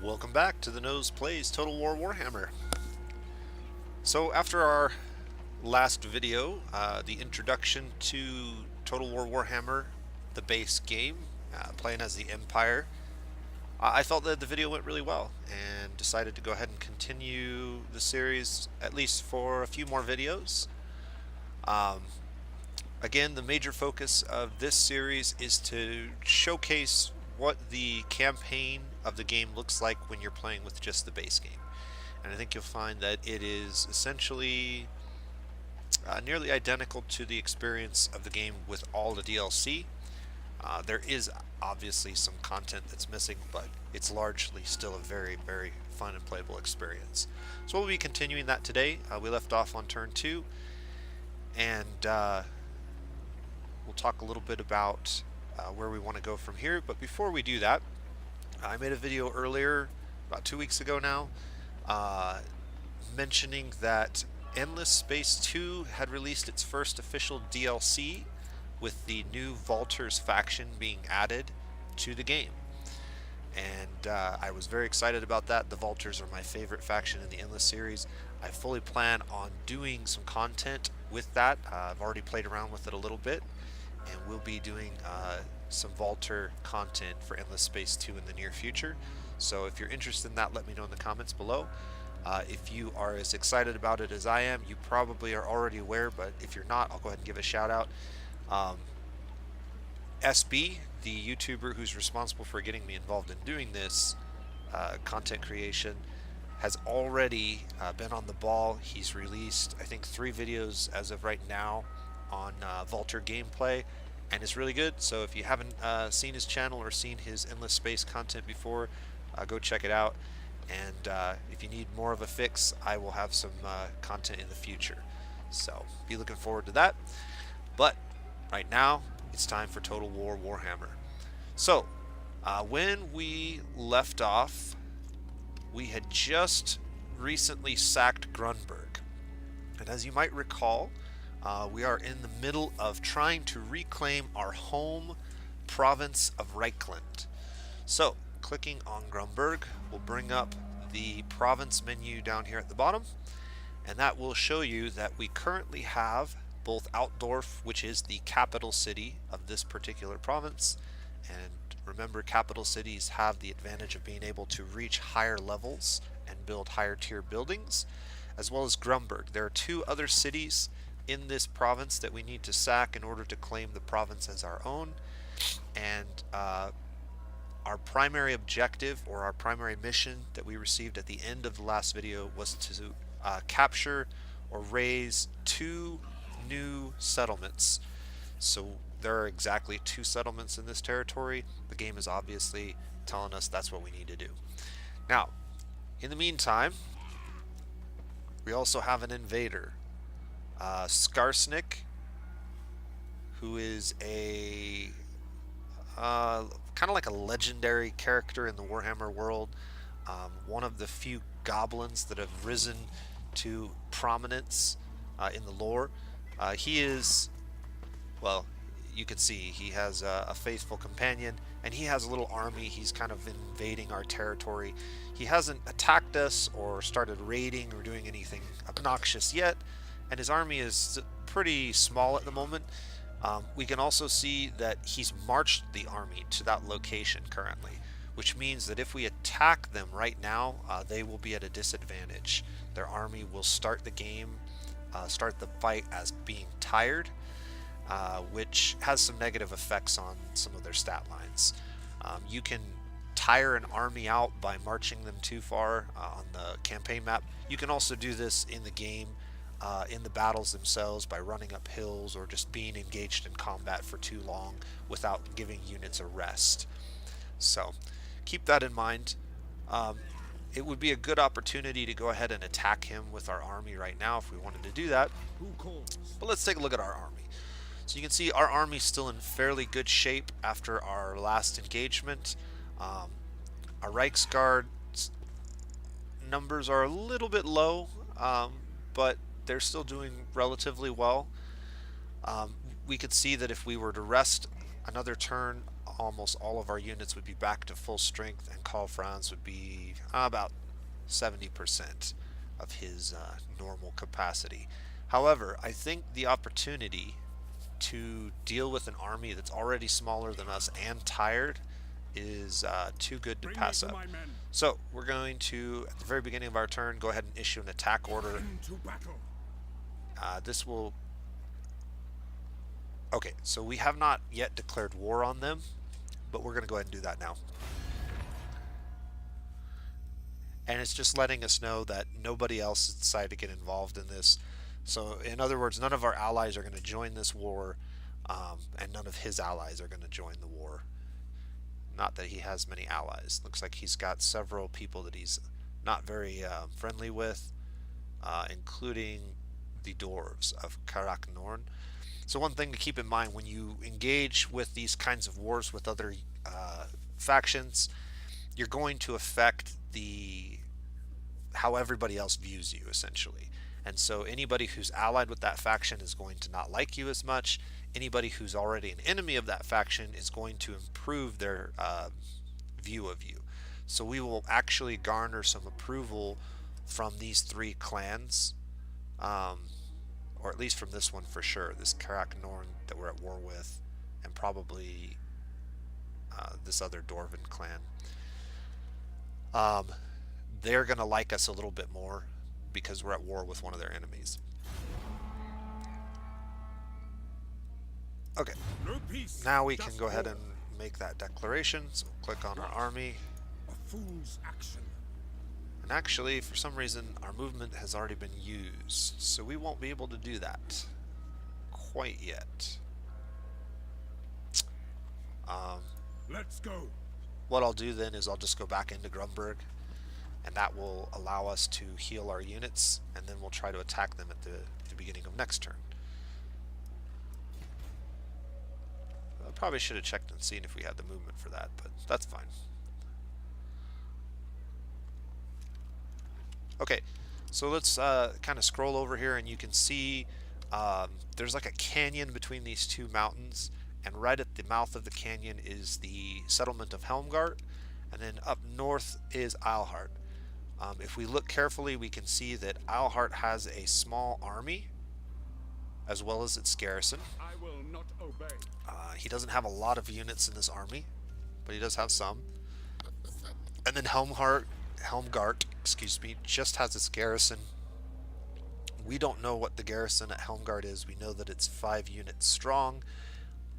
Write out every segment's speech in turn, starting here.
Welcome back to the Nose Plays Total War Warhammer. So after our last video, the introduction to Total War Warhammer, the base game, playing as the Empire, I felt that the video went really well and decided to go ahead and continue the series at least for a few more videos. Um, Again, the major focus of this series is to showcase what the campaign of the game looks like when you're playing with just the base game. And I think you'll find that it is essentially nearly identical to the experience of the game with all the DLC. There is obviously some content that's missing, but it's largely still a very, very fun and playable experience. So we'll be continuing that today. We left off on turn 2, and we'll talk a little bit about where we want to go from here. But before we do that, I made a video earlier, about 2 weeks ago now, mentioning that Endless Space 2 had released its first official DLC with the new Vaulters faction being added to the game. And I was very excited about that. The Vaulters are my favorite faction in the Endless series. I fully plan on doing some content with that. I've already played around with it a little bit, and we'll be doing some Vaulter content for Endless Space 2 in the near future. So if you're interested in that, let me know in the comments below. If you are as excited about it as I am, you probably are already aware, but if you're not, I'll go ahead and give a shout out. SB, the YouTuber who's responsible for getting me involved in doing this content creation, has already been on the ball. He's released, I think, 3 videos as of right now on Vaulter gameplay, and it's really good. So if you haven't seen his channel or seen his Endless Space content before, go check it out. And if you need more of a fix, I will have some content in the future. So be looking forward to that. But right now, it's time for Total War Warhammer. So when we left off, we had just recently sacked Grunberg. And as you might recall, we are in the middle of trying to reclaim our home province of Riekland. So, clicking on Grunberg will bring up the province menu down here at the bottom, and that will show you that we currently have both Altdorf, which is the capital city of this particular province, and remember, capital cities have the advantage of being able to reach higher levels and build higher tier buildings, as well as Grunberg. There are 2 other cities in this province that we need to sack in order to claim the province as our own. And our primary objective, or our primary mission that we received at the end of the last video, was to capture or raise 2 new settlements. So there are exactly 2 settlements in this territory. The game is obviously telling us that's what we need to do. Now, in the meantime, we also have an invader, Skarsnik, who is a kind of like a legendary character in the Warhammer world, one of the few goblins that have risen to prominence in the lore. He is, well, you can see he has a faithful companion, and he has a little army. He's kind of invading our territory. He hasn't attacked us or started raiding or doing anything obnoxious yet, and his army is pretty small at the moment. We can also see that he's marched the army to that location currently, which means that if we attack them right now, they will be at a disadvantage. Their army will start the game, start the fight as being tired, which has some negative effects on some of their stat lines. You can tire an army out by marching them too far on the campaign map. You can also do this in the game, in the battles themselves, by running up hills or just being engaged in combat for too long without giving units a rest. So keep that in mind. It would be a good opportunity to go ahead and attack him with our army right now if we wanted to do that. But let's take a look at our army. So you can see our army's still in fairly good shape after our last engagement. Our Reichsguard numbers are a little bit low, but they're still doing relatively well. We could see that if we were to rest another turn almost all of our units would be back to full strength, and Karl Franz would be about 70% of his normal capacity. However, I think the opportunity to deal with an army that's already smaller than us and tired is too good to pass up. So we're going to, at the very beginning of our turn, go ahead and issue an attack order. This will... Okay, so we have not yet declared war on them, but we're going to go ahead and do that now. And it's just letting us know that nobody else has decided to get involved in this. So in other words, none of our allies are going to join this war, and none of his allies are going to join the war. Not that he has many allies. Looks like he's got several people that he's not very friendly with, including the dwarves of Karak Norn. So one thing to keep in mind when you engage with these kinds of wars with other factions, you're going to affect how everybody else views you, essentially. And so anybody who's allied with that faction is going to not like you as much. Anybody who's already an enemy of that faction is going to improve their view of you. So we will actually garner some approval from these three clans, or at least from this one for sure, this Karak Norn that we're at war with, and probably this other Dwarven clan. They're going to like us a little bit more because we're at war with one of their enemies. Okay, now we can go ahead and make that declaration. So click on our army. A fool's action. And actually, for some reason, our movement has already been used, so we won't be able to do that quite yet. Let's go. What I'll do then is I'll just go back into Grumberg, and that will allow us to heal our units, and then we'll try to attack them at the beginning of next turn. I probably should have checked and seen if we had the movement for that, but that's fine. Okay, so let's kind of scroll over here, and you can see there's like a canyon between these two mountains, and right at the mouth of the canyon is the settlement of Helmgart, and then up north is Eilhart. If we look carefully, we can see that Eilhart has a small army as well as its garrison. I will not obey. He doesn't have a lot of units in this army, but he does have some. And then Helmgart, excuse me, just has its garrison. We don't know what the garrison at Helmgart is. We know that it's 5 units strong.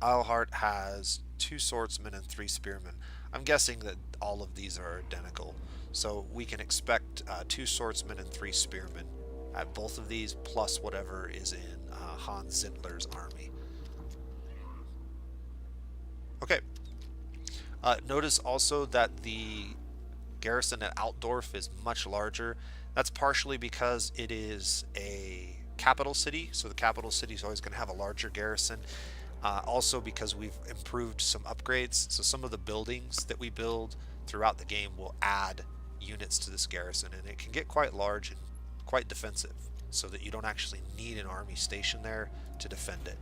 Eilhart has 2 swordsmen and 3 spearmen. I'm guessing that all of these are identical, so we can expect 2 swordsmen and 3 spearmen at both of these, plus whatever is in Hans Zindler's army. Okay. Notice also that the garrison at Altdorf is much larger. That's partially because it is a capital city, so the capital city is always going to have a larger garrison. Also because we've improved some upgrades, so some of the buildings that we build throughout the game will add units to this garrison, and it can get quite large and quite defensive, so that you don't actually need an army stationed there to defend it,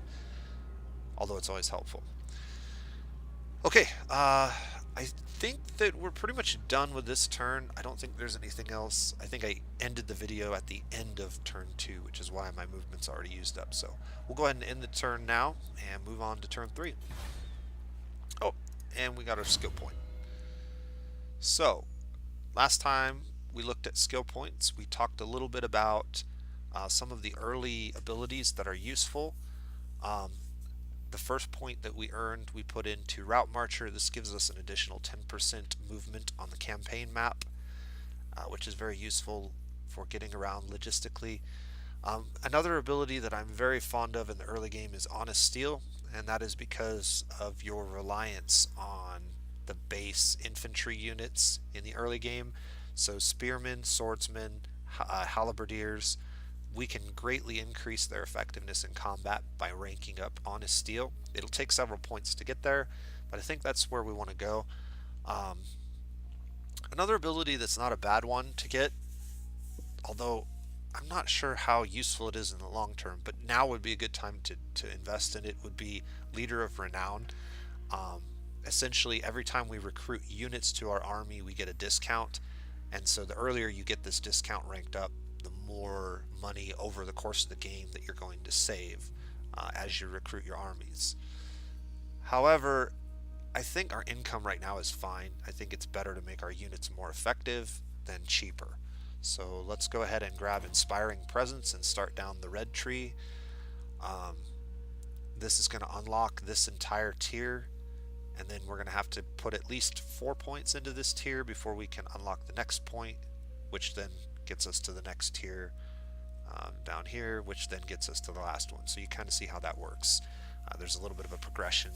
although it's always helpful. Okay, I think that we're pretty much done with this turn. I don't think there's anything else. I think I ended the video at the end of turn 2, which is why my movement's already used up. So we'll go ahead and end the turn now and move on to turn 3. Oh, and we got our skill point. So last time we looked at skill points, we talked a little bit about some of the early abilities that are useful. The first point that we earned, we put into Route Marcher. This gives us an additional 10% movement on the campaign map, which is very useful for getting around logistically. Another ability that I'm very fond of in the early game is Honest Steel, and that is because of your reliance on the base infantry units in the early game. So spearmen, swordsmen, halberdiers, we can greatly increase their effectiveness in combat by ranking up Honest Steel. It'll take several points to get there, but I think that's where we want to go. Another ability that's not a bad one to get, although I'm not sure how useful it is in the long term, but now would be a good time to invest in it, would be Leader of Renown. essentially every time we recruit units to our army, we get a discount. And so the earlier you get this discount ranked up, the more money over the course of the game that you're going to save as you recruit your armies. However, I think our income right now is fine. I think it's better to make our units more effective than cheaper. So let's go ahead and grab Inspiring Presence and start down the red tree. This is going to unlock this entire tier, and then we're going to have to put at least 4 points into this tier before we can unlock the next point, which then gets us to the next tier down here, which then gets us to the last one. So you kind of see how that works. There's a little bit of a progression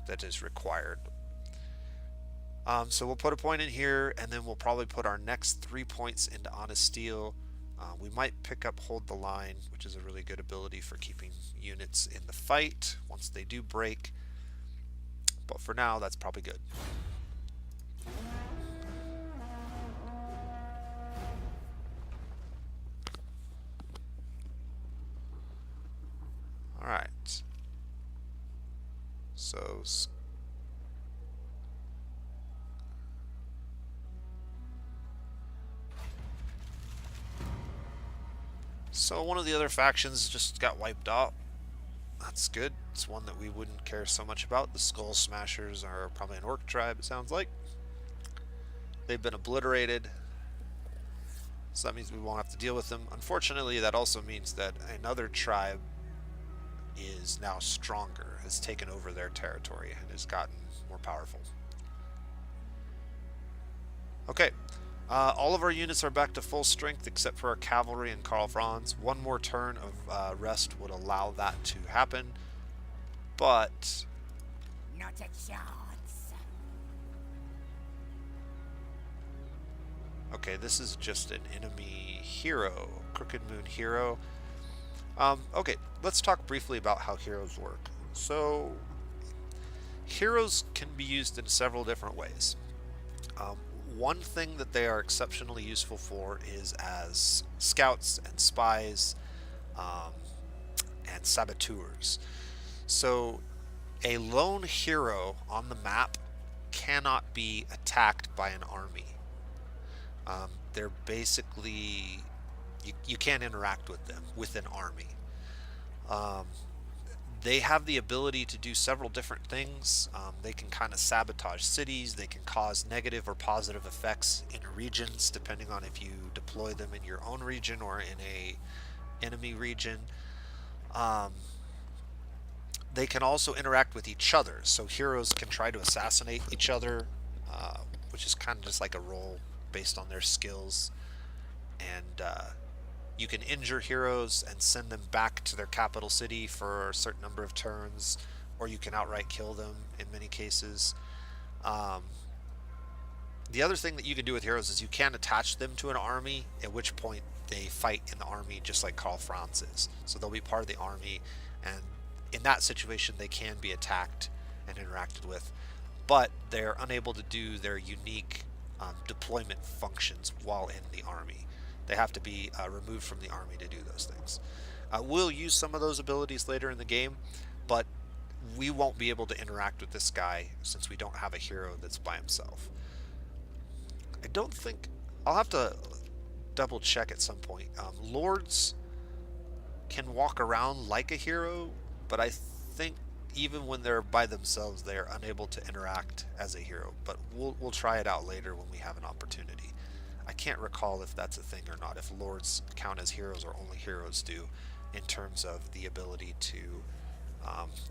that is required. So we'll put a point in here, and then we'll probably put our next 3 points into Honest Steel. We might pick up Hold the Line, which is a really good ability for keeping units in the fight once they do break. But for now, that's probably good. Alright. So one of the other factions just got wiped out. That's good. It's one that we wouldn't care so much about. The Skull Smashers are probably an orc tribe, it sounds like. They've been obliterated, so that means we won't have to deal with them. Unfortunately, that also means that another tribe is now stronger, has taken over their territory, and has gotten more powerful. Okay, all of our units are back to full strength except for our cavalry and Karl Franz. One more turn of rest would allow that to happen, but not a chance. Okay, this is just an enemy hero, Crooked Moon hero. Okay, let's talk briefly about how heroes work. So, heroes can be used in several different ways. One thing that they are exceptionally useful for is as scouts and spies and saboteurs. So a lone hero on the map cannot be attacked by an army. They're basically, you can't interact with them with an army. They have the ability to do several different things. They can kind of sabotage cities. They can cause negative or positive effects in regions, depending on if you deploy them in your own region or in a enemy region. They can also interact with each other. So heroes can try to assassinate each other, which is kind of just like a role based on their skills. And you can injure heroes and send them back to their capital city for a certain number of turns, or you can outright kill them in many cases. The other thing that you can do with heroes is you can attach them to an army, at which point they fight in the army just like Karl Franz is. So they'll be part of the army, and in that situation they can be attacked and interacted with, but they're unable to do their unique deployment functions while in the army. They have to be removed from the army to do those things. We'll use some of those abilities later in the game, but we won't be able to interact with this guy since we don't have a hero that's by himself. I don't think... I'll have to double check at some point. Lords can walk around like a hero, but I think even when they're by themselves, they are unable to interact as a hero. But we'll try it out later when we have an opportunity. I can't recall if that's a thing or not, if lords count as heroes or only heroes do, in terms of the ability to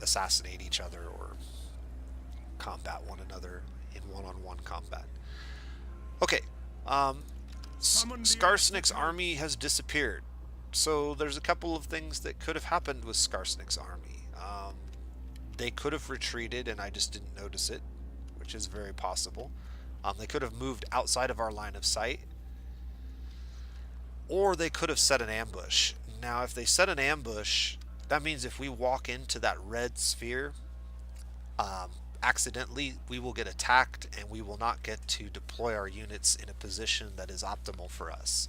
assassinate each other or combat one another in one-on-one combat. Okay, Skarsnik's army has disappeared. So there's a couple of things that could have happened with Skarsnik's army. They could have retreated and I just didn't notice it, which is very possible. They could have moved outside of our line of sight, or they could have set an ambush. Now, if they set an ambush, that means if we walk into that red sphere, accidentally, we will get attacked and we will not get to deploy our units in a position that is optimal for us.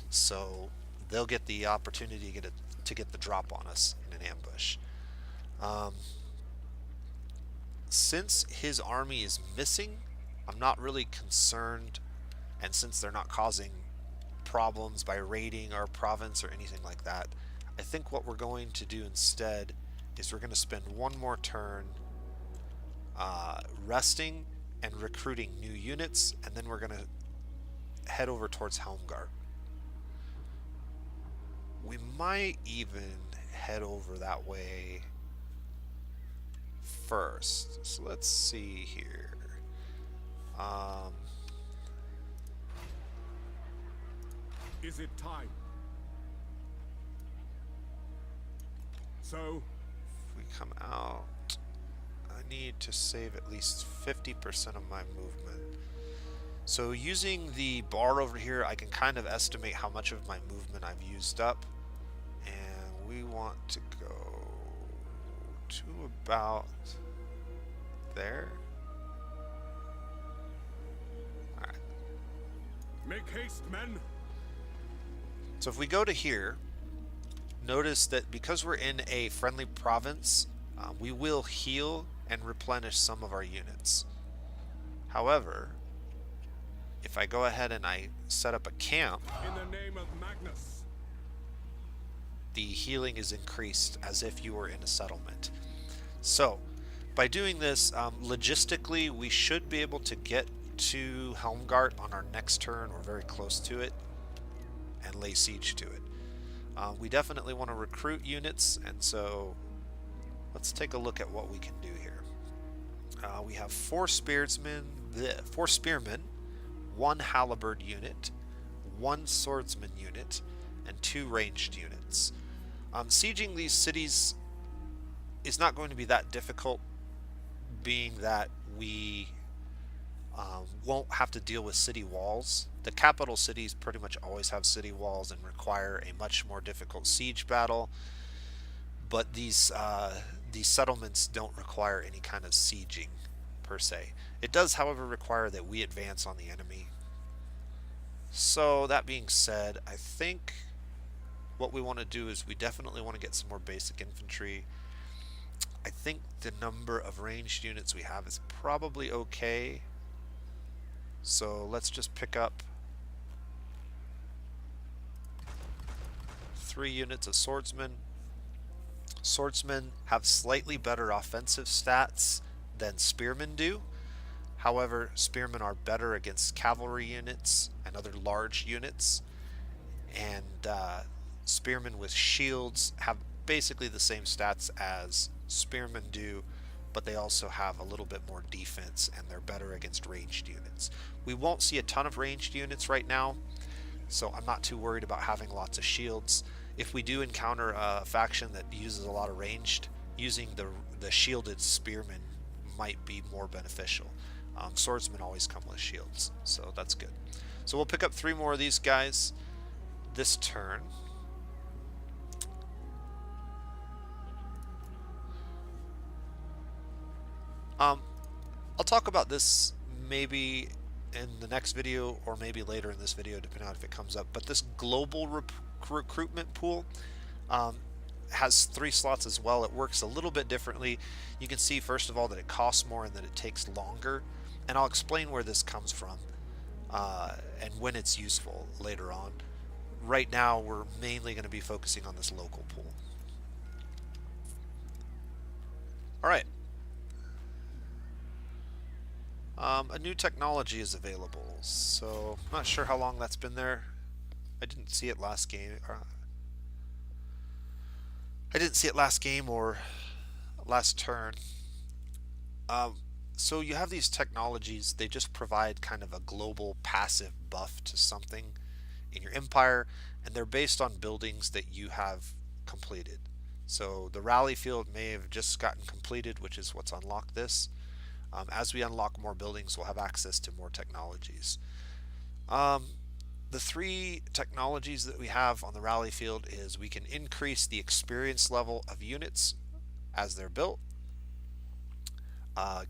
So they'll get the opportunity to get the drop on us in an ambush. since his army is missing, I'm not really concerned, and since they're not causing problems by raiding our province or anything like that, I think what we're going to do instead is we're going to spend one more turn resting and recruiting new units, and then we're going to head over towards Helmgart. We might even head over that way first. So let's see here. Is it time? So, If we come out, I need to save at least 50% of my movement. So using the bar over here, I can kind of estimate how much of my movement I've used up. And we want to go to about there. Alright. make haste, men. So if we go to here, notice that because we're in a friendly province, we will heal and replenish some of our units. However, if I go ahead and I set up a camp, In the name of Magnus. the healing is increased as if you were in a settlement. So by doing this, logistically, we should be able to get to Helmgart on our next turn or very close to it and lay siege to it. We definitely want to recruit units, and so let's take a look at what we can do here. We have 4 spearmen, 1 halberd unit, 1 swordsman unit, and 2 ranged units. Sieging these cities is not going to be that difficult, being that we won't have to deal with city walls. The capital cities pretty much always have city walls and require a much more difficult siege battle, but these settlements don't require any kind of sieging per se. It does, however, require that we advance on the enemy. So that being said, I think what we want to do is we definitely want to get some more basic infantry. I think the number of ranged units we have is probably okay. So let's just pick up 3 units of swordsmen. Swordsmen have slightly better offensive stats than spearmen do. However, spearmen are better against cavalry units and other large units. And spearmen with shields have basically the same stats as spearmen do, but they also have a little bit more defense and they're better against ranged units. We won't see a ton of ranged units right now, so I'm not too worried about having lots of shields. If we do encounter a faction that uses a lot of ranged, using the shielded spearmen might be more beneficial. Swordsmen always come with shields, so that's good. So we'll pick up 3 more of these guys this turn. I'll talk about this maybe in the next video or maybe later in this video, depending on if it comes up. But this global recruitment pool has 3 slots as well. It works a little bit differently. You can see first of all that it costs more and that it takes longer, and I'll explain where this comes from and when it's useful later on. Right now we're mainly going to be focusing on this local pool. Alright. A new technology is available, so I'm not sure how long that's been there. I didn't see it last game. I didn't see it last game or last turn. So you have these technologies. They just provide kind of a global passive buff to something in your empire, and they're based on buildings that you have completed. So the rally field may have just gotten completed, which is what's unlocked this. As we unlock more buildings, we'll have access to more technologies. The 3 technologies that we have on the rally field is we can increase the experience level of units as they're built,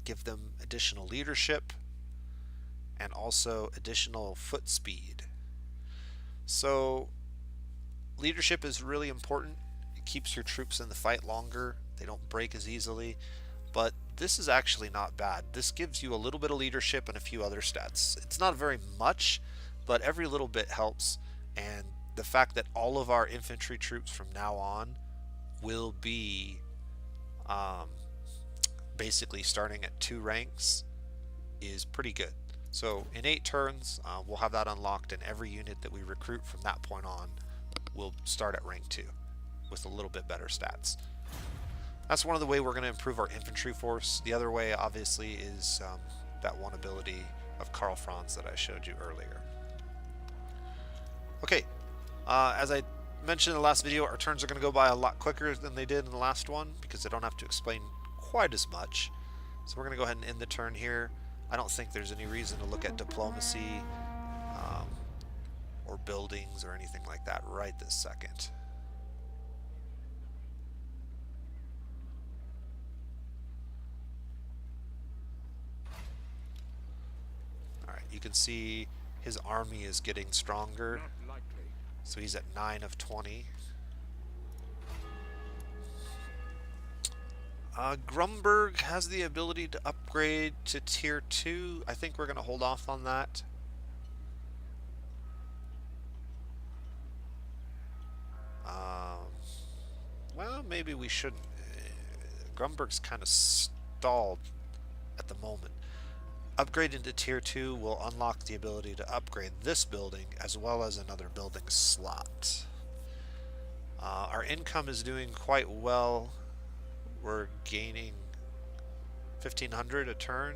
give them additional leadership, and also additional foot speed. So leadership is really important. It keeps your troops in the fight longer. They don't break as easily. but this is actually not bad. This gives you a little bit of leadership and a few other stats. It's not very much, but every little bit helps, and the fact that all of our infantry troops from now on will be basically starting at 2 ranks is pretty good. So in 8 turns, we'll have that unlocked, and every unit that we recruit from that point on will start at rank 2 with a little bit better stats. That's one of the way we're going to improve our infantry force. The other way, obviously, is that one ability of Karl Franz that I showed you earlier. Okay, as I mentioned in the last video, our turns are going to go by a lot quicker than they did in the last one because I don't have to explain quite as much. So we're going to go ahead and end the turn here. I don't think there's any reason to look at diplomacy or buildings or anything like that right this second. Alright, you can see his army is getting stronger. Not likely. So he's at 9 of 20. Grumberg has the ability to upgrade to tier 2. I think we're going to hold off on that. Well, maybe we shouldn't. Grumberg's kind of stalled at the moment. Upgrading to tier 2 will unlock the ability to upgrade this building as well as another building slot. Our income is doing quite well. We're gaining 1,500 a turn,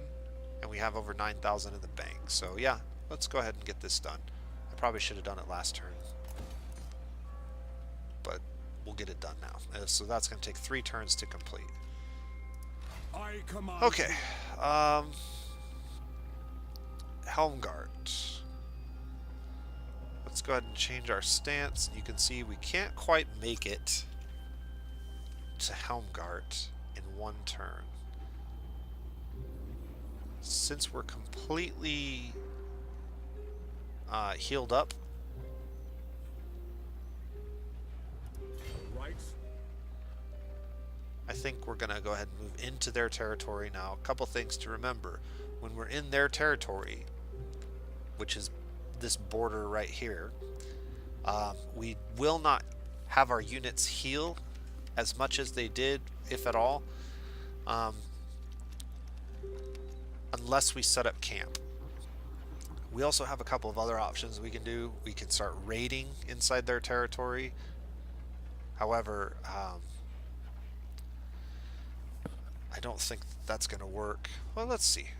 and we have over 9,000 in the bank. So yeah, let's go ahead and get this done. I probably should have done it last turn, but we'll get it done now. So that's going to take 3 turns to complete. I command. Okay, Helmgart. Let's go ahead and change our stance. You can see we can't quite make it to Helmgart in 1 turn. Since we're completely healed up, Right. I think we're going to go ahead and move into their territory now. A couple things to remember. When we're in their territory, which is this border right here, we will not have our units heal as much as they did, if at all, unless we set up camp. We also have a couple of other options we can do. We can start raiding inside their territory. However, I don't think that's going to work. Well, let's see.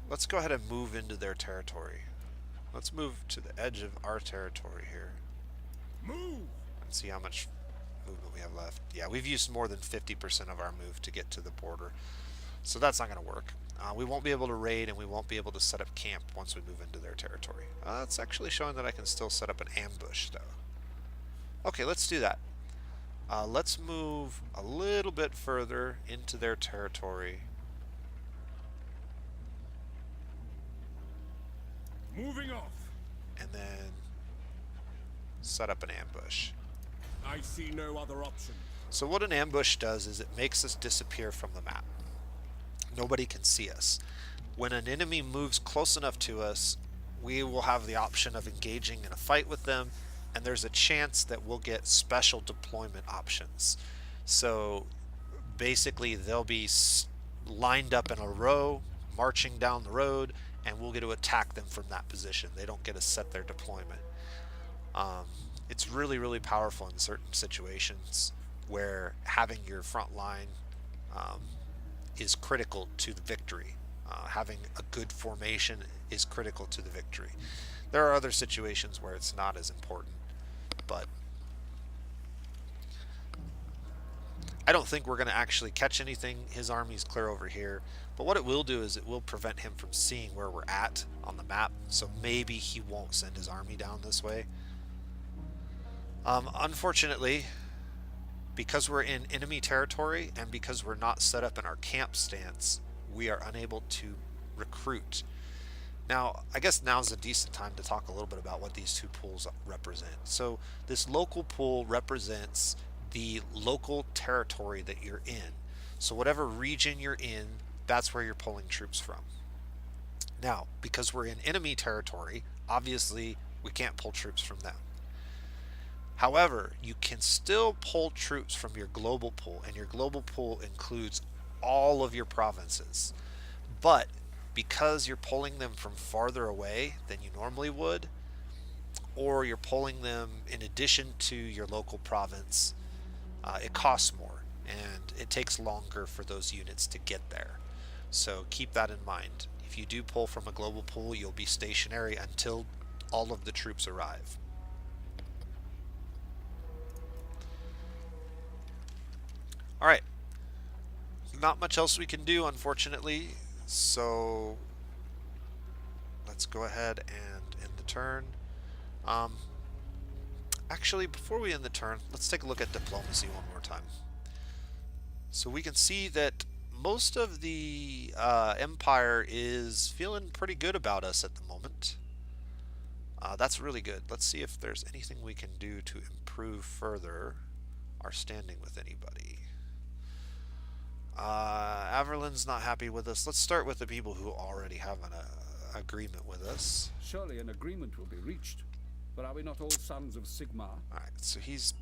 Let's go ahead and move into their territory. Let's move to the edge of our territory here Move. and see how much movement we have left. Yeah, we've used more than 50% of our move to get to the border, so that's not going to work. We won't be able to raid, and we won't be able to set up camp once we move into their territory. It's actually showing that I can still set up an ambush though. Okay, let's do that. Let's move a little bit further into their territory. Moving off. And then set up an ambush. I see no other option. So what an ambush does is it makes us disappear from the map. Nobody can see us. When an enemy moves close enough to us, we will have the option of engaging in a fight with them, and there's a chance that we'll get special deployment options. So basically they'll be lined up in a row, marching down the road, and we'll get to attack them from that position. They don't get to set their deployment. It's really, really powerful in certain situations where having your front line is critical to the victory. Having a good formation is critical to the victory. There are other situations where it's not as important, but I don't think we're going to actually catch anything. His army's clear over here, but what it will do is it will prevent him from seeing where we're at on the map, so maybe he won't send his army down this way. Unfortunately, because we're in enemy territory and because we're not set up in our camp stance, we are unable to recruit. Now, I guess now's a decent time to talk a little bit about what these 2 pools represent. So this local pool represents the local territory that you're in. So whatever region you're in, that's where you're pulling troops from. Now, because we're in enemy territory, obviously we can't pull troops from them. However, you can still pull troops from your global pool, and your global pool includes all of your provinces. But because you're pulling them from farther away than you normally would, or you're pulling them in addition to your local province, it costs more, and it takes longer for those units to get there. So keep that in mind. If you do pull from a global pool, you'll be stationary until all of the troops arrive. Alright, not much else we can do, unfortunately, so let's go ahead and end the turn. Actually, before we end the turn, let's take a look at diplomacy one more time. So we can see that most of the Empire is feeling pretty good about us at the moment. That's really good. Let's see if there's anything we can do to improve further our standing with anybody. Averlin's not happy with us. Let's start with the people who already have an agreement with us. Surely an agreement will be reached. But are we not all sons of Sigmar? Alright, so he's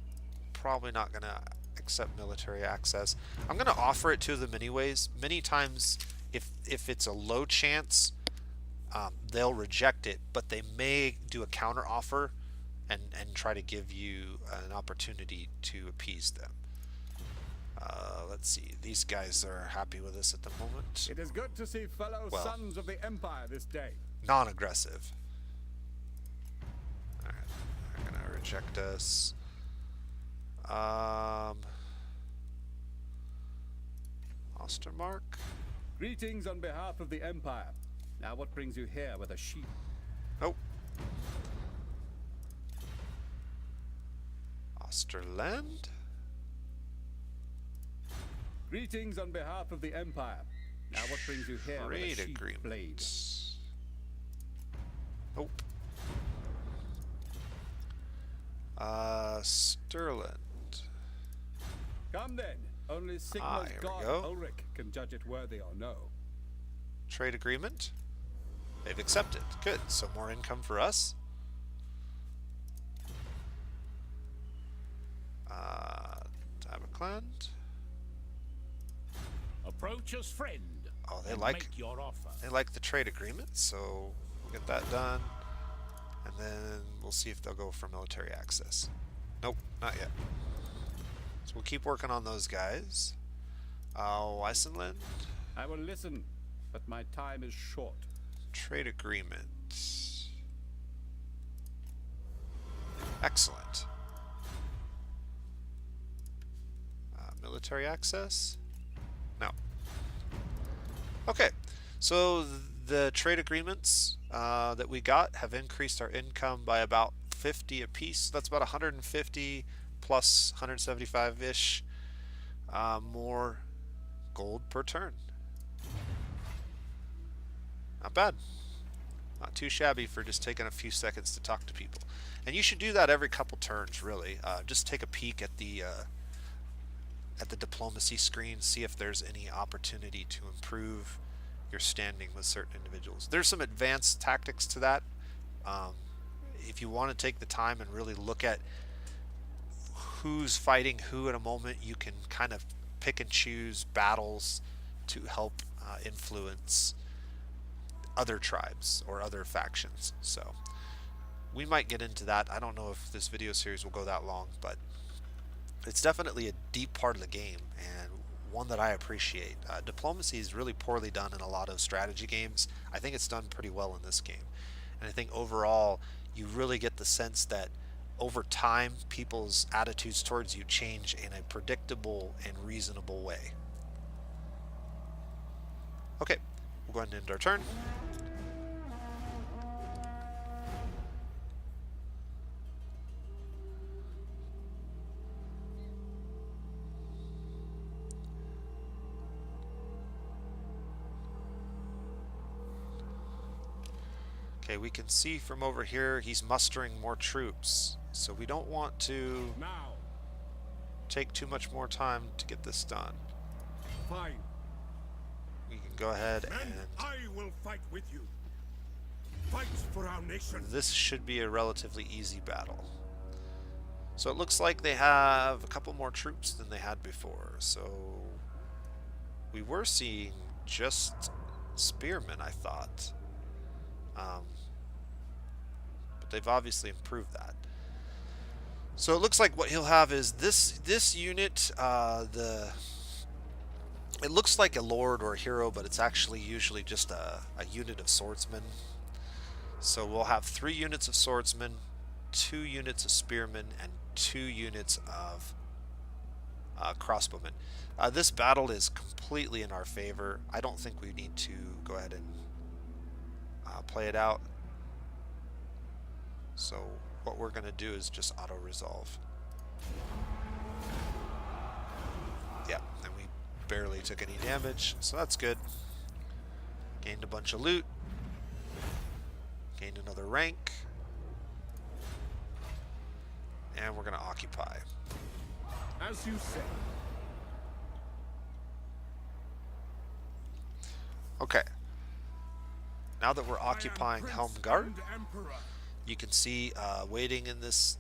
probably not going to accept military access. I'm going to offer it to them anyways. Many times, if it's a low chance, they'll reject it, but they may do a counter offer and try to give you an opportunity to appease them. Let's see. These guys are happy with us at the moment. It is good to see fellow sons of the Empire this day. Non-aggressive. Alright, they're gonna reject us. Ostermark? Greetings on behalf of the Empire. Now what brings you here with a sheep? Oh. Osterland? Greetings on behalf of the Empire. Now what brings you here with a Trade sheep agreement. blade? Nope. Stirland. Come then. Only Sigmar's here we god go. Ulrich can judge it worthy or no. Trade agreement. They've accepted. Good. So more income for us. Riekland. Approach us, friend. Oh, they and like make your offer. they like the trade agreement, so we'll get that done, and then we'll see if they'll go for military access. Nope, not yet. So we'll keep working on those guys. Weissenland, I will listen, but my time is short. trade agreement. Excellent. Military access? No. Okay, so the trade agreements that we got have increased our income by about 50 apiece. That's about 150 plus 175-ish more gold per turn. Not bad. Not too shabby for just taking a few seconds to talk to people. And you should do that every couple turns, really. Just take a peek at the diplomacy screen, see if there's any opportunity to improve your standing with certain individuals. There's some advanced tactics to that. If you want to take the time and really look at who's fighting who at a moment, you can kind of pick and choose battles to help influence other tribes or other factions. So we might get into that. I don't know if this video series will go that long, but it's definitely a deep part of the game and one that I appreciate. Diplomacy is really poorly done in a lot of strategy games. I think it's done pretty well in this game. And I think overall you really get the sense that over time people's attitudes towards you change in a predictable and reasonable way. Okay, we'll go ahead and end our turn. Okay, we can see from over here he's mustering more troops, so we don't want to Now, take too much more time to get this done. Fine. we can go ahead Men, and I will fight with you. Fight for our nation. this should be a relatively easy battle. So it looks like they have a couple more troops than they had before. So we were seeing just spearmen, I thought. But they've obviously improved that. So it looks like what he'll have is this unit, it looks like a lord or a hero, but it's actually usually just a unit of swordsmen. So we'll have 3 units of swordsmen, 2 units of spearmen, and 2 units of crossbowmen. This battle is completely in our favor. I don't think we need to go ahead and play it out. So what we're going to do is just auto-resolve. Yeah, and we barely took any damage, so that's good. Gained a bunch of loot. Gained another rank. And we're going to occupy. As you say. Okay. Now that we're occupying Helmgart, Emperor. you can see waiting in this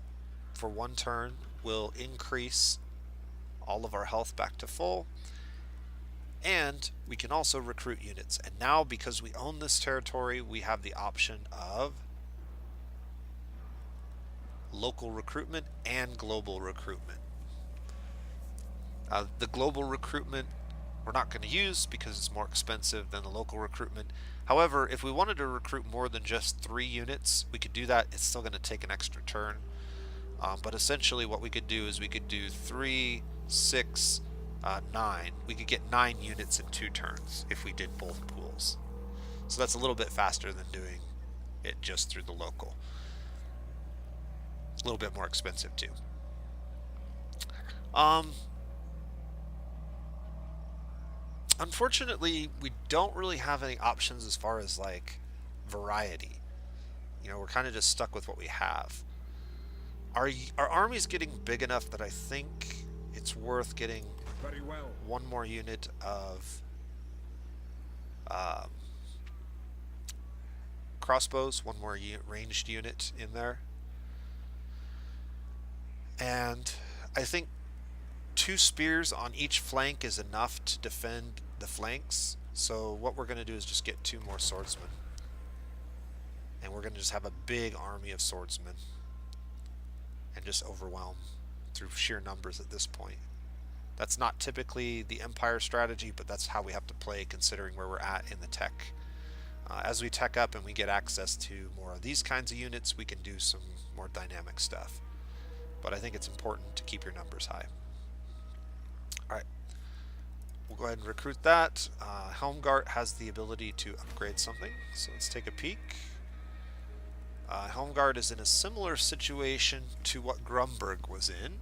for 1 turn will increase all of our health back to full. And we can also recruit units. And now, because we own this territory, we have the option of local recruitment and global recruitment. The global recruitment we're not going to use because it's more expensive than the local recruitment. However, if we wanted to recruit more than just 3 units, we could do that. It's still going to take an extra turn. But essentially what we could do is we could do 3, 6, 9. We could get 9 units in 2 turns if we did both pools. So that's a little bit faster than doing it just through the local. A little bit more expensive too. Unfortunately, we don't really have any options as far as like variety. You know, we're kind of just stuck with what we have. Our army's getting big enough that I think it's worth getting Very well. 1 more unit of crossbows, 1 more ranged unit in there. And I think 2 spears on each flank is enough to defend the flanks. So what we're going to do is just get 2 more swordsmen. And we're going to just have a big army of swordsmen. And just overwhelm through sheer numbers at this point. That's not typically the Empire strategy, but that's how we have to play considering where we're at in the tech. As we tech up and we get access to more of these kinds of units, we can do some more dynamic stuff. But I think it's important to keep your numbers high. Alright, we'll go ahead and recruit that. Helmgart has the ability to upgrade something, so let's take a peek. Helmgart is in a similar situation to what Grumberg was in,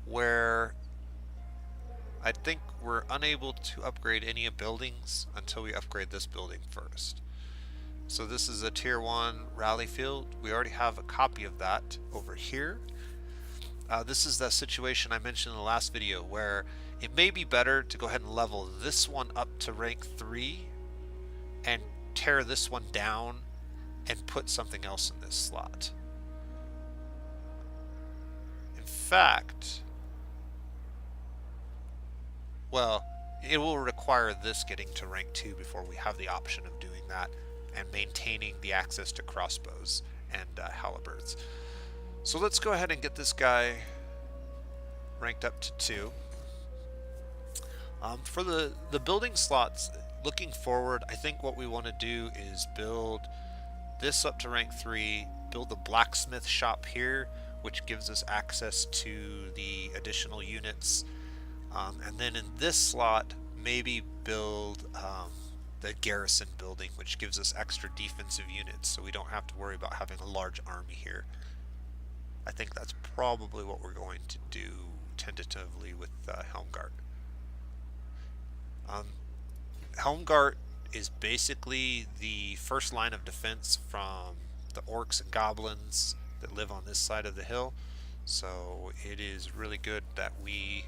where I think we're unable to upgrade any buildings until we upgrade this building first. So this is a tier 1 rally field. We already have a copy of that over here. This is the situation I mentioned in the last video where it may be better to go ahead and level this one up to rank 3 and tear this one down and put something else in this slot. In fact, well, it will require this getting to rank 2 before we have the option of doing that and maintaining the access to crossbows and halberds. So let's go ahead and get this guy ranked up to 2. For the building slots, looking forward, I think what we want to do is build this up to rank 3, build the blacksmith shop here, which gives us access to the additional units, and then in this slot, maybe build the garrison building, which gives us extra defensive units, so we don't have to worry about having a large army here. I think that's probably what we're going to do tentatively with Helmgart. Helmgart is basically the first line of defense from the orcs and goblins that live on this side of the hill, so it is really good that we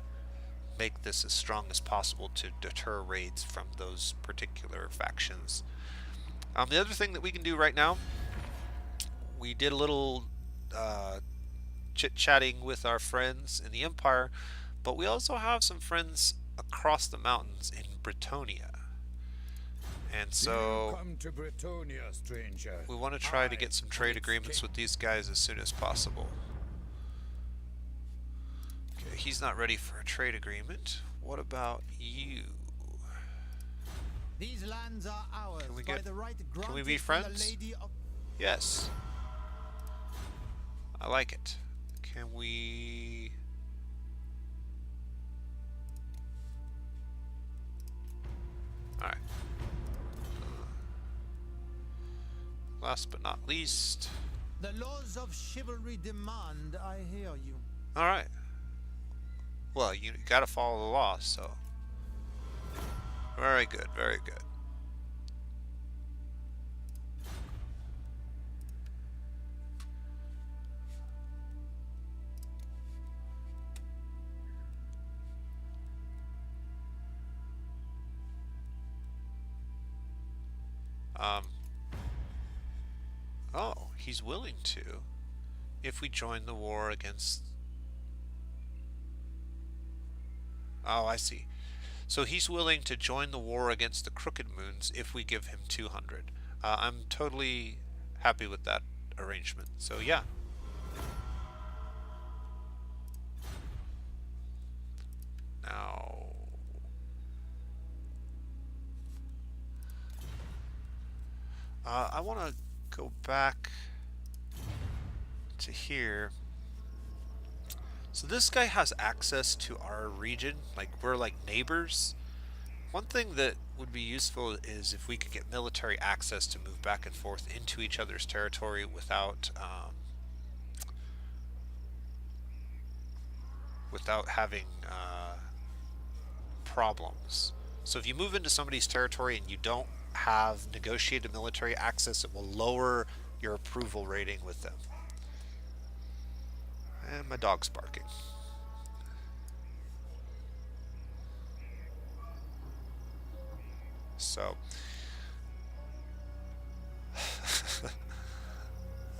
make this as strong as possible to deter raids from those particular factions. The other thing that we can do right now, we did a little chit-chatting with our friends in the Empire, but we also have some friends across the mountains in Bretonia. And so Welcome to Bretonia, stranger. we want to try to get some trade agreements with these guys as soon as possible. Okay, he's not ready for a trade agreement. What about you? These lands are ours Can we by get- the right can we granted be from the friends? Lady of... Yes. I like it. Can we... Alright. Last but not least... The laws of chivalry demand, I hear you. Alright. Well, you gotta follow the law, so... Very good, very good. Oh, he's willing to if we join the war against... Oh, I see. So he's willing to join the war against the Crooked Moons if we give him 200. I'm totally happy with that arrangement. So yeah. Now... I want to go back to here. So this guy has access to our region, like we're like neighbors. One thing that would be useful is if we could get military access to move back and forth into each other's territory without having problems. So if you move into somebody's territory and you don't have negotiated military access, it will lower your approval rating with them. And my dog's barking. So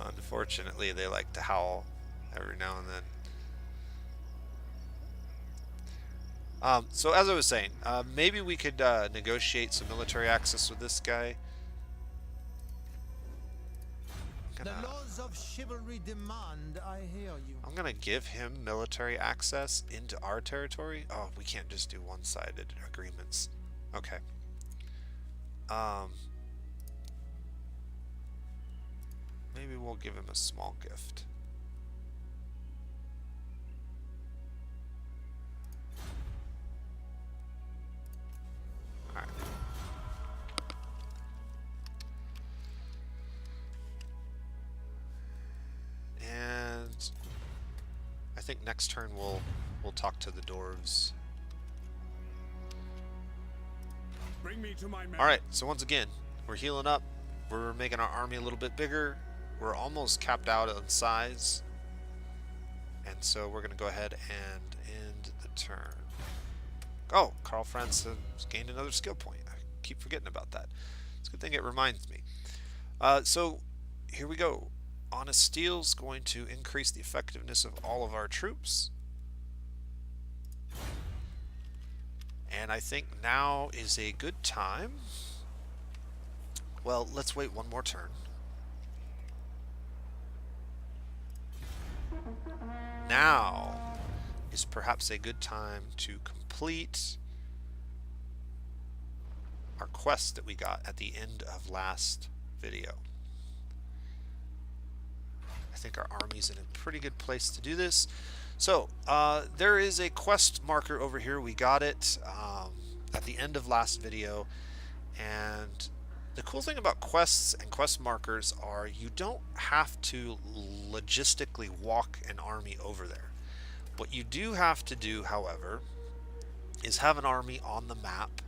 unfortunately they like to howl every now and then. So as I was saying, maybe we could negotiate some military access with this guy. The laws of chivalry demand, I hear you. I'm gonna give him military access into our territory. Oh, we can't just do one-sided agreements. Okay. Maybe we'll give him a small gift. Alright. And I think next turn we'll talk to the dwarves. Bring me to my men. Alright, so once again, we're healing up. We're making our army a little bit bigger. We're almost capped out on size. And so we're going to go ahead and end the turn. Oh, Karl Franz has gained another skill point. I keep forgetting about that. It's a good thing it reminds me. So here we go. Honest Steel's going to increase the effectiveness of all of our troops. And I think now is a good time. Well, let's wait one more turn. Now is perhaps a good time to complete our quest that we got at the end of last video. I think our army's in a pretty good place to do this. So, there is a quest marker over here. We got it at the end of last video. And the cool thing about quests and quest markers are you don't have to logistically walk an army over there. What you do have to do, however, is have an army on the map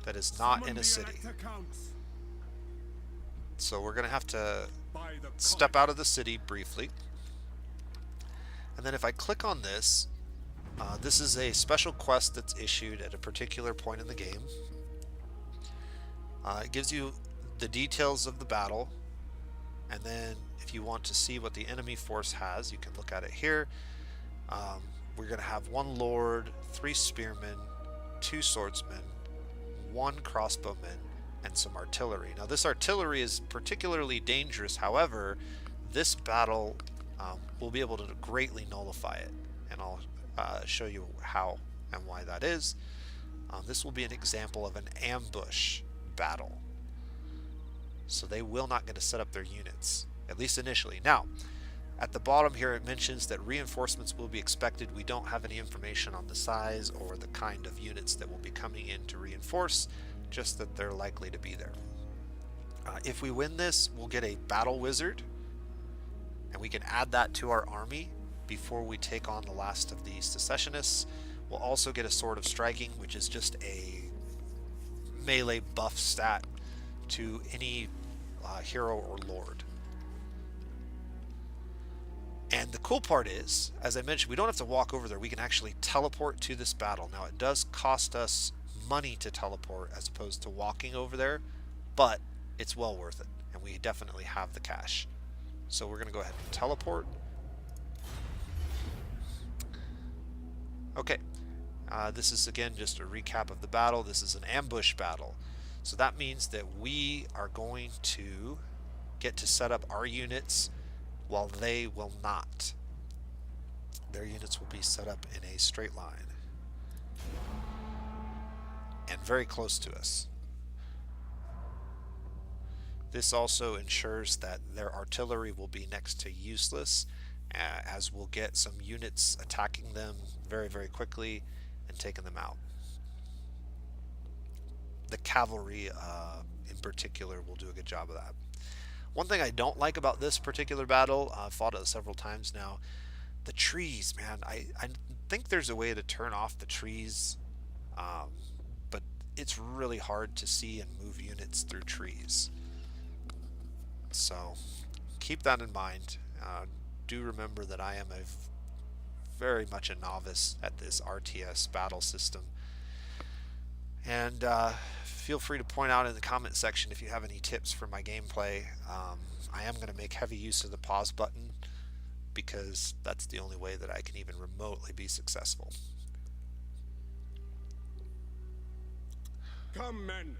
that is not in a city. So we're going to have to step out of the city briefly. And then if I click on this, This is a special quest that's issued at a particular point in the game. It gives you the details of the battle, and then if you want to see what the enemy force has, you can look at it here. We're going to have 1 lord, 3 spearmen, 2 swordsmen, 1 crossbowman, and some artillery. Now this artillery is particularly dangerous, however, this battle will be able to greatly nullify it, and I'll show you how and why that is. This will be an example of an ambush battle. So they will not get to set up their units, at least initially. Now, at the bottom here it mentions that reinforcements will be expected. We don't have any information on the size or the kind of units that will be coming in to reinforce, just that they're likely to be there. If we win this, we'll get a battle wizard, and we can add that to our army before we take on the last of the secessionists. We'll also get a sword of striking, which is just a melee buff stat to any hero or lord. And the cool part is, as I mentioned, we don't have to walk over there. We can actually teleport to this battle. Now it does cost us money to teleport as opposed to walking over there, but it's well worth it, and we definitely have the cash. So we're going to go ahead and teleport. Okay, this is again just a recap of the battle. This is an ambush battle. So that means that we are going to get to set up our units while they will not. Their units will be set up in a straight line and very close to us. This also ensures that their artillery will be next to useless, as we'll get some units attacking them very, very quickly and taking them out. The cavalry in particular will do a good job of that. One thing I don't like about this particular battle, I've fought it several times now, the trees, man. I think there's a way to turn off the trees, but it's really hard to see and move units through trees. So keep that in mind. Do remember that I am very much a novice at this RTS battle system. And feel free to point out in the comment section if you have any tips for my gameplay. I am going to make heavy use of the pause button because that's the only way that I can even remotely be successful. Come, men.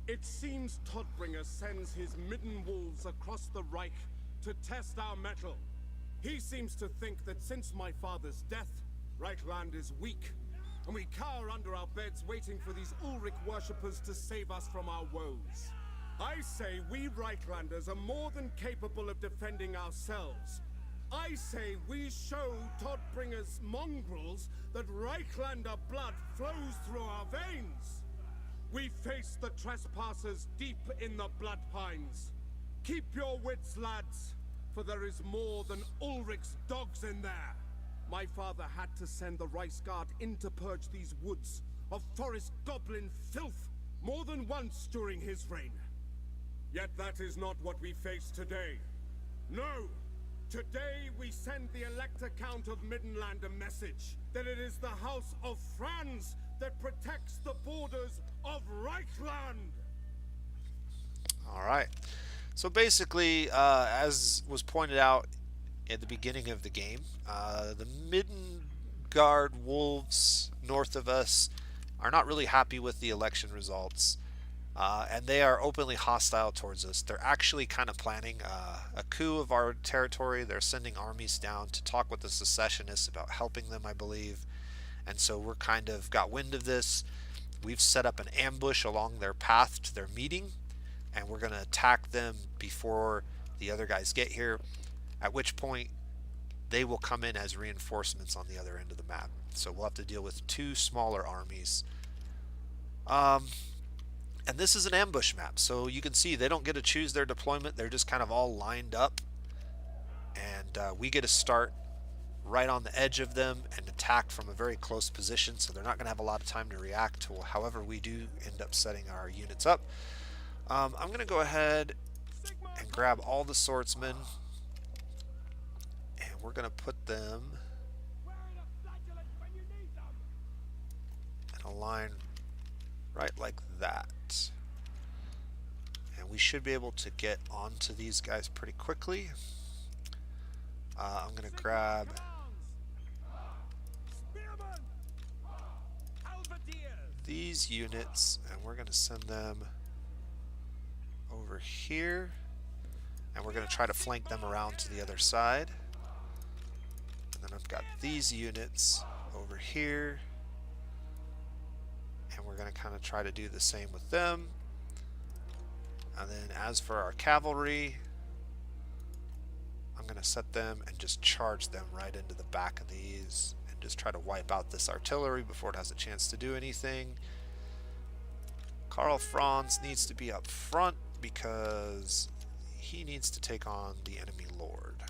It seems Todbringer sends his midden wolves across the Reich to test our mettle. He seems to think that since my father's death, Riekland is weak, and we cower under our beds waiting for these Ulrich worshippers to save us from our woes. I say we Rieklanders are more than capable of defending ourselves. I say we show Todbringer's mongrels that Rieklander blood flows through our veins. We face the trespassers deep in the blood pines. Keep your wits, lads, for there is more than Ulrich's dogs in there. My father had to send the Reichsguard in to purge these woods of forest goblin filth more than once during his reign. Yet that is not what we face today. No! Today we send the Elector Count of Middenland a message that it is the House of Franz that protects the borders of Riekland. Alright, so basically, as was pointed out at the beginning of the game, the Middengard wolves north of us are not really happy with the election results, and they are openly hostile towards us. They're actually kind of planning a coup of our territory. They're sending armies down to talk with the secessionists about helping them, I believe. And so we're kind of got wind of this. We've set up an ambush along their path to their meeting, and we're going to attack them before the other guys get here, at which point they will come in as reinforcements on the other end of the map. So we'll have to deal with 2 smaller armies. And this is an ambush map, so you can see they don't get to choose their deployment. They're just kind of all lined up, and we get to start right on the edge of them and attack from a very close position, so they're not going to have a lot of time to react to however we do end up setting our units up. I'm going to go ahead and grab all the swordsmen, and we're going to put them line right like that. And we should be able to get onto these guys pretty quickly. I'm going to grab these units and we're going to send them over here. And we're going to try to flank them around to the other side. And then I've got these units over here. And we're going to kind of try to do the same with them. And then as for our cavalry, I'm going to set them and just charge them right into the back of these and just try to wipe out this artillery before it has a chance to do anything. Karl Franz needs to be up front because he needs to take on the enemy lord.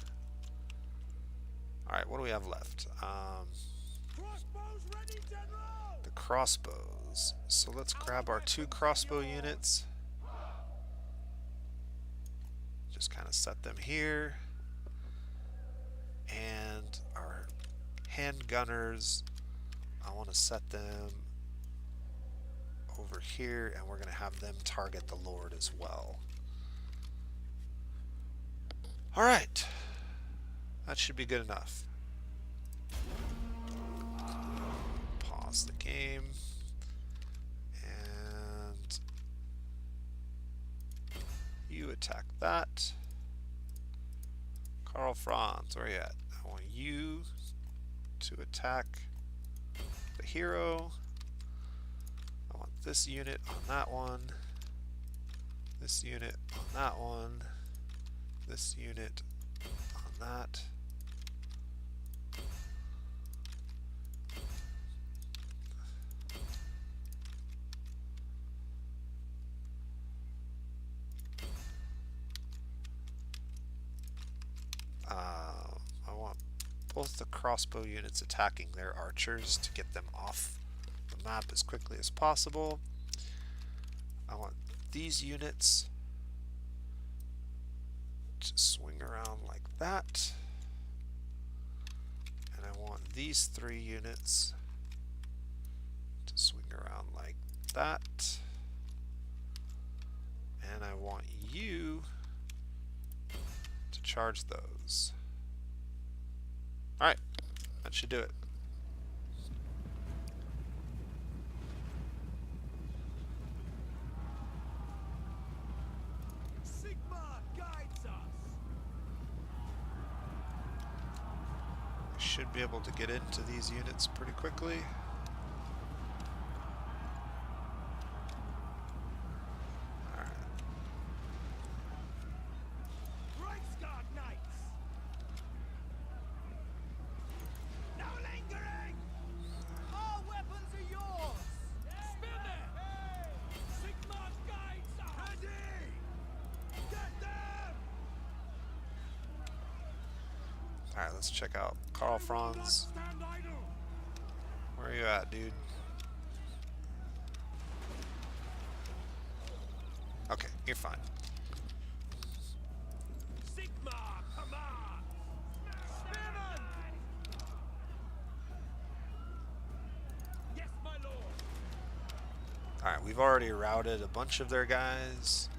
Alright, what do we have left? The crossbows. So let's grab our 2 crossbow units. Just kind of set them here. And our handgunners, I want to set them over here, and we're going to have them target the Lord as well. Alright, that should be good enough. Pause the game, and you attack that. Karl Franz, where are you at? I want you to attack the hero. I want this unit on that one. This unit on that one. This unit on that. I want both the crossbow units attacking their archers to get them off the map as quickly as possible. I want these units to swing around like that. And I want these 3 units to swing around like that. And I want you to charge those. Alright, that should do it. Should be able to get into these units pretty quickly. Alright. No lingering! All weapons are yours! Spin it! Sigmar guides us! Ready! Get them! Alright, let's check out Karl Franz. Where are you at, dude? Okay, you're fine. Sigmar, come on! Spin it! Yes, my lord! Alright, we've already routed a bunch of their guys.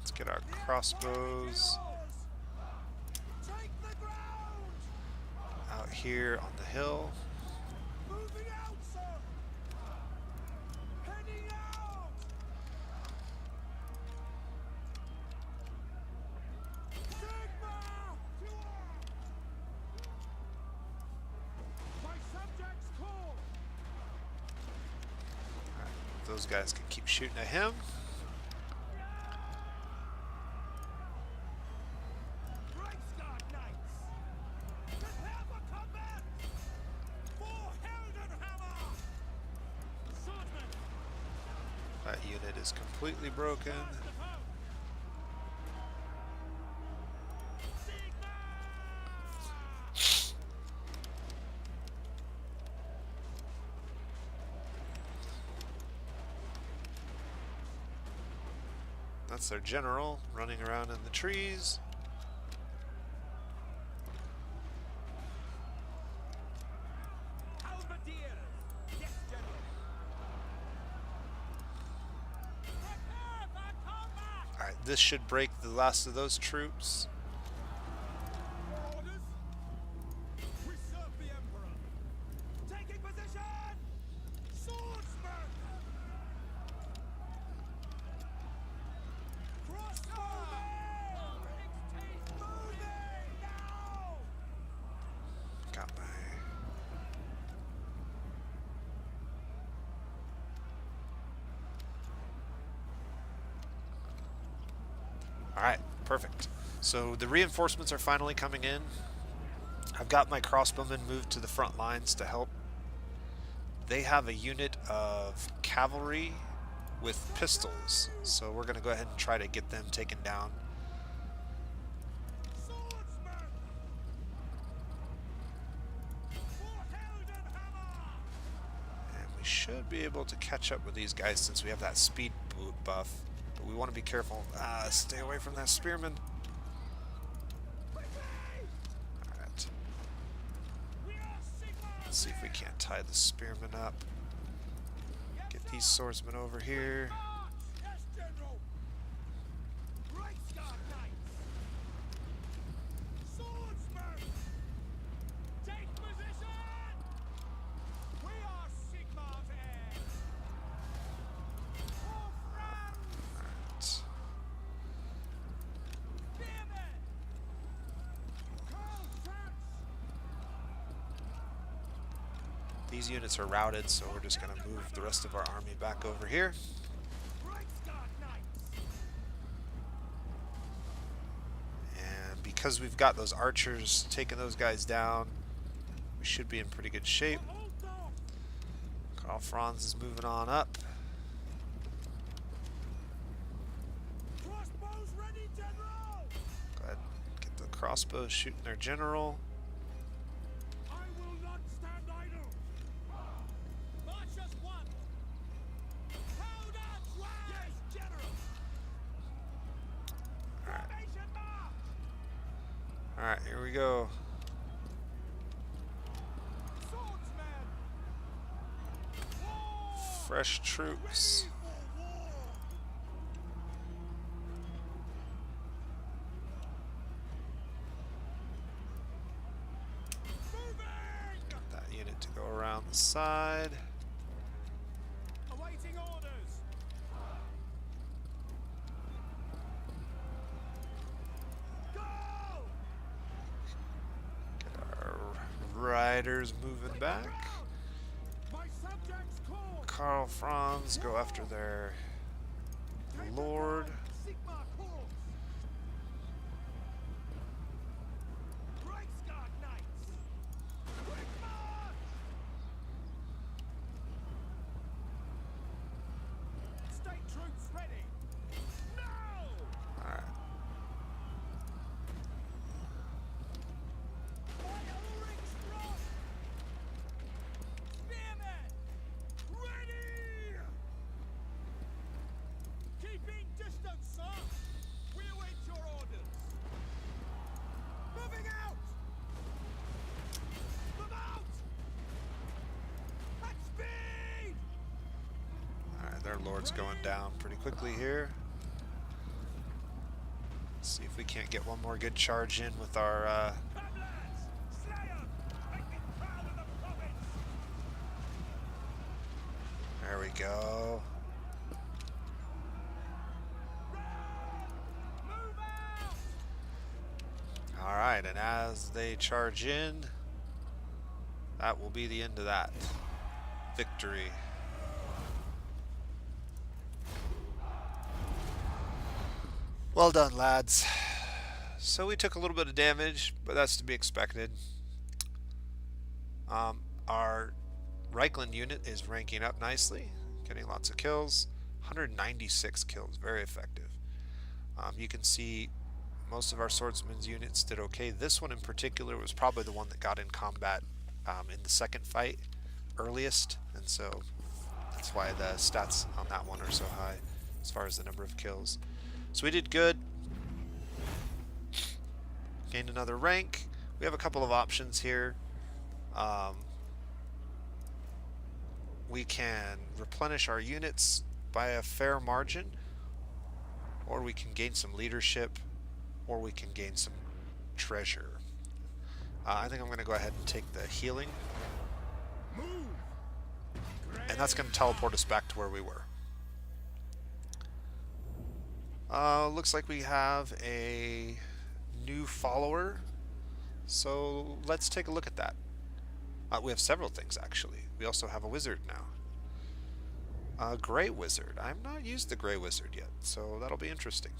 Let's get our crossbows out here on the hill. Moving out, sir! Heading out! Sigmar! My subjects call! Alright, those guys can keep shooting at him. That unit is completely broken. That's their general running around in the trees. Halberdiers! Yes, General! Prepare for combat! Alright, this should break the last of those troops. Orders? We serve the Emperor! Taking position! Swordsman! Crossbow! Moving now! Got my... Alright, perfect. So the reinforcements are finally coming in. I've got my crossbowmen moved to the front lines to help. They have a unit of cavalry with pistols, so we're going to go ahead and try to get them taken down. Swordsman! For Heldenhammer! And we should be able to catch up with these guys since we have that speed buff. But we want to be careful. Stay away from that spearman. Alright. We are Sigmar! Let's see if we can't tie the spearman up. Get these swordsmen over here. March! Yes, General! Reichsguard Knights! Swordsman! Take position! We are Sigmar's heirs! For France! Alright. Spearmen! Karl France! These units are routed, so we're just going to move the rest of our army back over here. Reichsguard Knights! And because we've got those archers taking those guys down, we should be in pretty good shape. Hold on! Karl Franz is moving on up. Crossbows ready, General! Go ahead and get the crossbows shooting their general. I will not stand idle! March as one! Hold on, one! Yes, General! Alright, Formation march! alright, here we go. Swordsman! Fresh troops. Moving! Got that unit to go around the side. Awaiting orders! Go! Get our riders moving back. My subjects call! Karl Franz go after their lord. Sigmar calls! Reichsguard Knights! Quick march! State troops ready! Now! Alright. By Ulrich's Rock! Spearmen! Ready! Keeping distance, sir! We await your orders! Moving out! Move out! At speed! Alright, their lord's going down pretty quickly here. Let's see if we can't get one more good charge in with our Come, lads! Slay 'em! Make me proud of the province! there we go. Move out! Alright, and as they charge in, that will be the end of that. Victory. Well done, lads. So we took a little bit of damage, but that's to be expected. Our Riekland unit is ranking up nicely, getting lots of kills. 196 kills, very effective. You can see most of our swordsman's units did okay. This one in particular was probably the one that got in combat in the second fight earliest, and so that's why the stats on that one are so high as far as the number of kills. So we did good. Gained another rank. We have a couple of options here. We can replenish our units by a fair margin, or we can gain some leadership, or we can gain some treasure. I think I'm going to go ahead and take the healing, and that's going to teleport us back to where we were. Looks like we have a new follower, so let's take a look at that. We have several things, actually. We also have a wizard now. A gray wizard. I've not used the gray wizard yet, so that'll be interesting.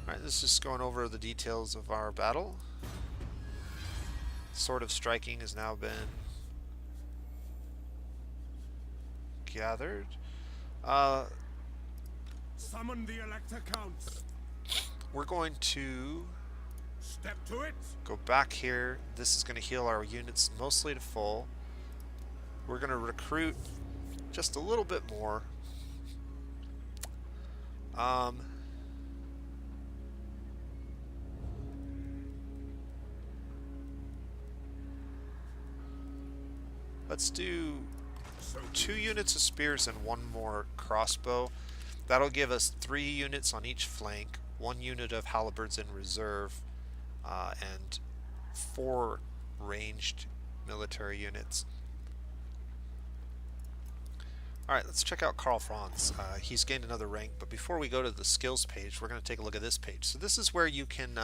Alright, this is just going over the details of our battle. Sword of Striking has now been gathered. Summon the Elector Counts. We're going to Step to it. go back here. This is going to heal our units mostly to full. We're going to recruit just a little bit more. Let's do 2 units of spears and 1 more crossbow. That'll give us 3 units on each flank, 1 unit of halberds in reserve, and 4 ranged military units. Alright, let's check out Karl Franz. He's gained another rank, but before we go to the skills page, we're going to take a look at this page. So this is where you can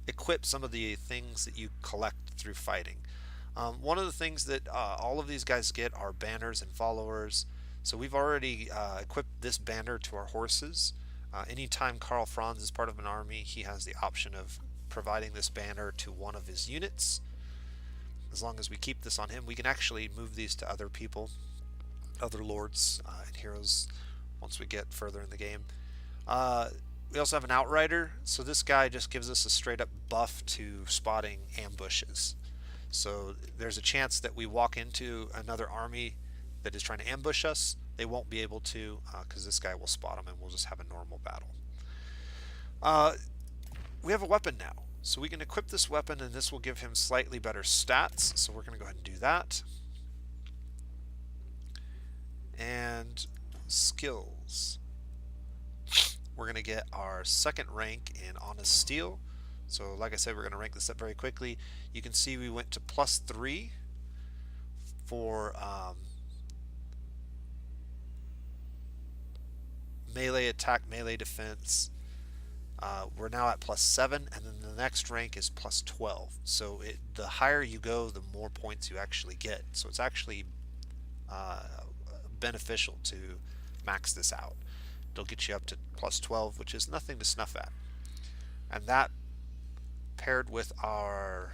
equip some of the things that you collect through fighting. One of the things that all of these guys get are banners and followers. So we've already equipped this banner to our horses. Anytime Karl Franz is part of an army, he has the option of providing this banner to one of his units. As long as we keep this on him, we can actually move these to other people, other lords and heroes once we get further in the game. We also have an outrider, so this guy just gives us a straight up buff to spotting ambushes. So there's a chance that we walk into another army that is trying to ambush us. They won't be able to because this guy will spot them and we'll just have a normal battle. We have a weapon now, so we can equip this weapon and this will give him slightly better stats, so we're going to go ahead and do that. And skills. We're going to get our 2nd rank in Honest Steel. So like I said, we're going to rank this up very quickly. You can see we went to +3 for melee attack, melee defense. We're now at +7, and then the next rank is +12. So the higher you go, the more points you actually get. So it's actually beneficial to max this out. It'll get you up to +12, which is nothing to snuff at. And that, paired with our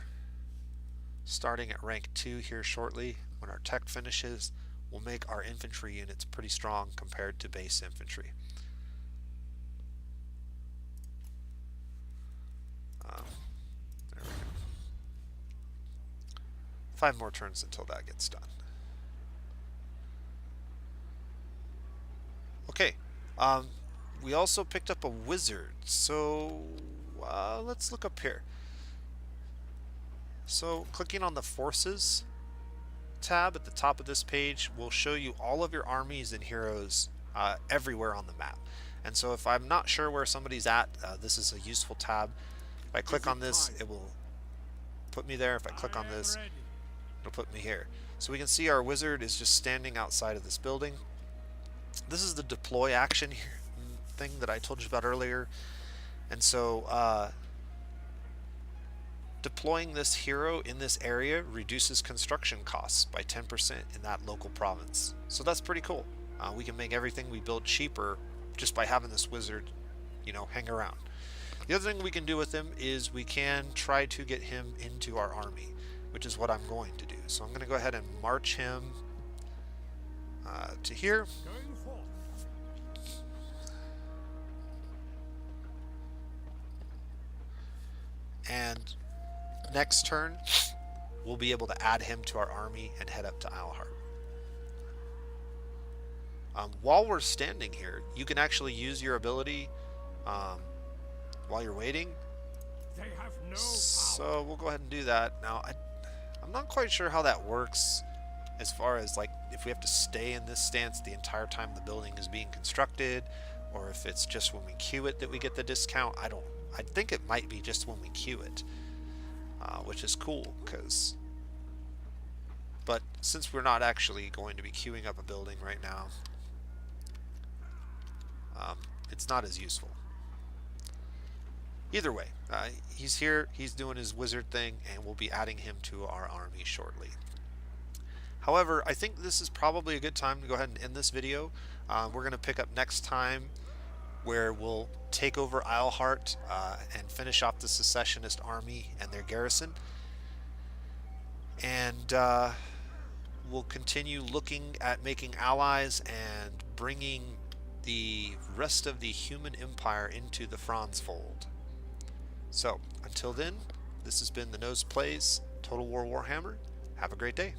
starting at rank 2 here shortly, when our tech finishes, will make our infantry units pretty strong compared to base infantry. There we go. 5 more turns until that gets done. Okay, we also picked up a wizard, so let's look up here. So clicking on the forces tab at the top of this page will show you all of your armies and heroes everywhere on the map. And so if I'm not sure where somebody's at, this is a useful tab. If I click on this, it will put me there. If I click on this, it'll put me here. So we can see our wizard is just standing outside of this building. This is the deploy action here, thing that I told you about earlier. And so deploying this hero in this area reduces construction costs by 10% in that local province. So that's pretty cool. We can make everything we build cheaper just by having this wizard, you know, hang around. The other thing we can do with him is we can try to get him into our army, which is what I'm going to do. So I'm going to go ahead and march him to here. And next turn, we'll be able to add him to our army and head up to Isleheart. While we're standing here, you can actually use your ability while you're waiting. They have no power. So we'll go ahead and do that. Now, I'm not quite sure how that works as far as like if we have to stay in this stance the entire time the building is being constructed, or if it's just when we queue it that we get the discount. I think it might be just when we queue it, which is cool but since we're not actually going to be queuing up a building right now, it's not as useful. Either way, he's here, he's doing his wizard thing, and we'll be adding him to our army shortly. However, I think this is probably a good time to go ahead and end this video. We're going to pick up next time where we'll take over Isleheart and finish off the secessionist army and their garrison. And we'll continue looking at making allies and bringing the rest of the human empire into the Franz fold. So, until then, this has been The Nose Plays Total War Warhammer. Have a great day.